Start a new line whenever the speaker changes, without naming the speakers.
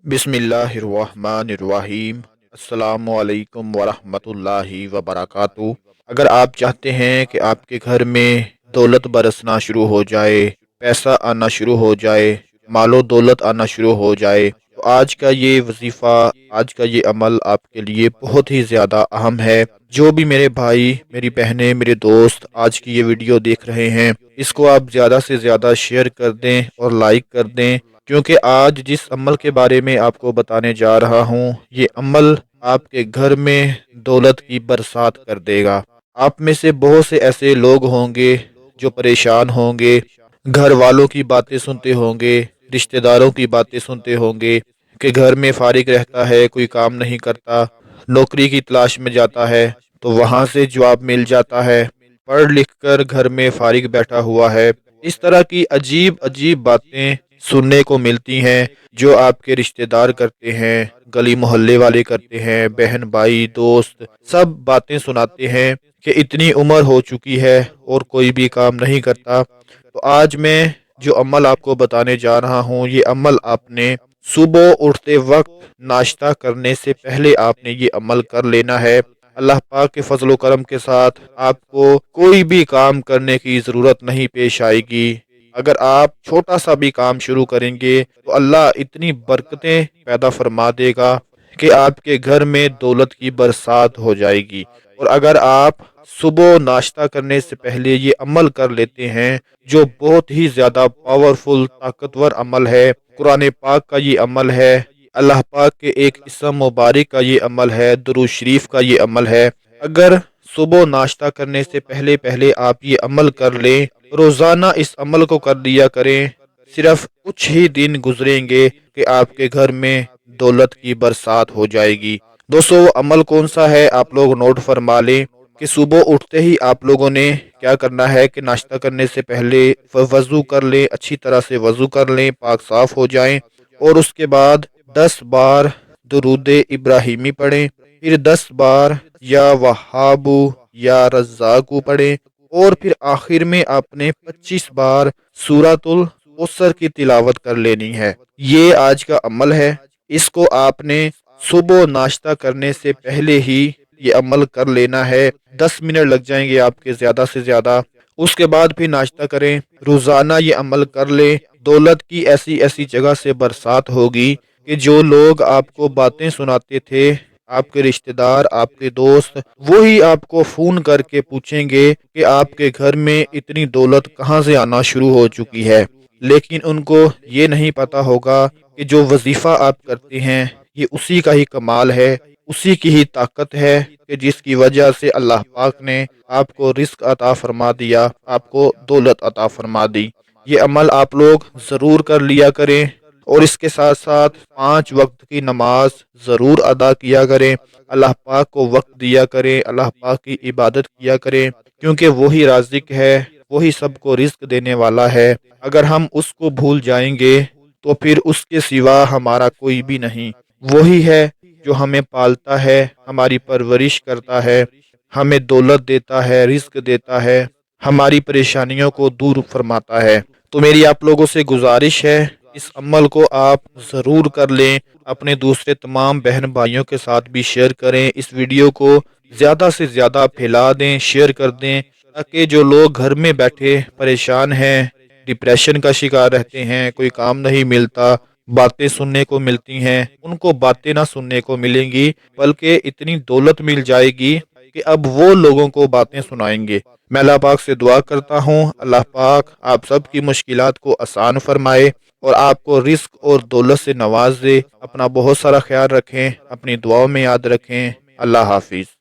बिस्मिल्लाहिर्रहमानिर्रहीम। अस्सलामुअलैकुम वरहमतुल्लाहि वबरकातुहू। अगर आप चाहते हैं कि आपके घर में दौलत बरसना शुरू हो जाए, पैसा आना शुरू हो जाए, मालो दौलत आना शुरू हो जाए, तो आज का ये वजीफ़ा, आज का ये अमल आपके लिए बहुत ही ज़्यादा अहम है। जो भी मेरे भाई, मेरी बहनें, मेरे दोस्त आज की ये वीडियो देख रहे हैं, इसको आप ज़्यादा से ज़्यादा शेयर कर दें और लाइक कर दें, क्योंकि आज जिस अमल के बारे में आपको बताने जा रहा हूँ, ये अमल आपके घर में दौलत की बरसात कर देगा। आप में से बहुत से ऐसे लोग होंगे जो परेशान होंगे, घर वालों की बातें सुनते होंगे, रिश्तेदारों की बातें सुनते होंगे कि घर में फारिग रहता है, कोई काम नहीं करता, नौकरी की तलाश में जाता है तो वहाँ से जवाब मिल जाता है, पढ़ लिख कर घर में फारिग बैठा हुआ है। इस तरह की अजीब अजीब बातें सुनने को मिलती हैं जो आपके रिश्तेदार करते हैं, गली मोहल्ले वाले करते हैं, बहन भाई दोस्त सब बातें सुनाते हैं कि इतनी उम्र हो चुकी है और कोई भी काम नहीं करता। तो आज मैं जो अमल आपको बताने जा रहा हूँ, ये अमल आपने सुबह उठते वक्त नाश्ता करने से पहले आपने ये अमल कर लेना है। अल्लाह पाक के फजल व करम के साथ आपको कोई भी काम करने की ज़रूरत नहीं पेश आएगी। अगर आप छोटा सा भी काम शुरू करेंगे तो अल्लाह इतनी बरकतें पैदा फरमा देगा कि आपके घर में दौलत की बरसात हो जाएगी। और अगर आप सुबह नाश्ता करने से पहले ये अमल कर लेते हैं, जो बहुत ही ज़्यादा पावरफुल ताकतवर अमल है, कुरान पाक का ये अमल है, अल्लाह पाक के एक इसम मुबारक का ये अमल है, दुरूद शरीफ का ये अमल है। अगर सुबह नाश्ता करने से पहले पहले आप ये अमल कर लें, रोज़ाना इस अमल को कर लिया करें, सिर्फ कुछ ही दिन गुजरेंगे कि आपके घर में दौलत की बरसात हो जाएगी। दोस्तों, वो अमल कौन सा है आप लोग नोट फरमा लें कि सुबह उठते ही आप लोगों ने क्या करना है कि नाश्ता करने से पहले वज़ू कर लें, अच्छी तरह से वज़ू कर लें, पाक साफ हो जाएं, और उसके बाद 10 बार दुरूद इब्राहिमी पढ़ें, फिर 10 बार या वहाबू या रज़्ज़ाकू पढ़ें, और फिर आखिर में आपने 25 बार सूरतुल कौसर की तिलावत कर लेनी है। ये आज का अमल है। इसको आपने सुबह नाश्ता करने से पहले ही ये अमल कर लेना है। 10 मिनट लग जाएंगे आपके ज़्यादा से ज़्यादा। उसके बाद फिर नाश्ता करें, रोज़ाना ये अमल कर लें। दौलत की ऐसी ऐसी जगह से बरसात होगी कि जो लोग आपको बातें सुनाते थे, आपके रिश्तेदार, आपके दोस्त, वही आपको फ़ोन करके पूछेंगे कि आपके घर में इतनी दौलत कहाँ से आना शुरू हो चुकी है। लेकिन उनको ये नहीं पता होगा कि जो वजीफ़ा आप करते हैं ये उसी का ही कमाल है, उसी की ही ताकत है कि जिसकी वजह से अल्लाह पाक ने आपको रिस्क अता फरमा दिया, आपको दौलत अता फरमा दी। ये अमल आप लोग ज़रूर कर लिया करें, और इसके साथ साथ 5 वक्त की नमाज ज़रूर अदा किया करें। अल्लाह पाक को वक्त दिया करें, अल्लाह पाक की इबादत किया करें, क्योंकि वही राज़िक है, वही सबको रिस्क देने वाला है। अगर हम उसको भूल जाएंगे तो फिर उसके सिवा हमारा कोई भी नहीं। वही है जो हमें पालता है, हमारी परवरिश करता है, हमें दौलत देता है, रिस्क देता है, हमारी परेशानियों को दूर फरमाता है। तो मेरी आप लोगों से गुजारिश है, इस अमल को आप ज़रूर कर लें। अपने दूसरे तमाम बहन भाइयों के साथ भी शेयर करें। इस वीडियो को ज़्यादा से ज़्यादा फैला दें, शेयर कर दें, ताकि जो लोग घर में बैठे परेशान हैं, डिप्रेशन का शिकार रहते हैं, कोई काम नहीं मिलता, बातें सुनने को मिलती हैं, उनको बातें ना सुनने को मिलेंगी, बल्कि इतनी दौलत मिल जाएगी कि अब वो लोगों को बातें सुनाएंगे। मैं अल्लाह पाक से दुआ करता हूँ, अल्लाह पाक आप सब की मुश्किलात को आसान फरमाए और आपको रिस्क और दौलत से नवाज दे। अपना बहुत सारा ख्याल रखें, अपनी दुआओं में याद रखें। अल्लाह हाफिज़।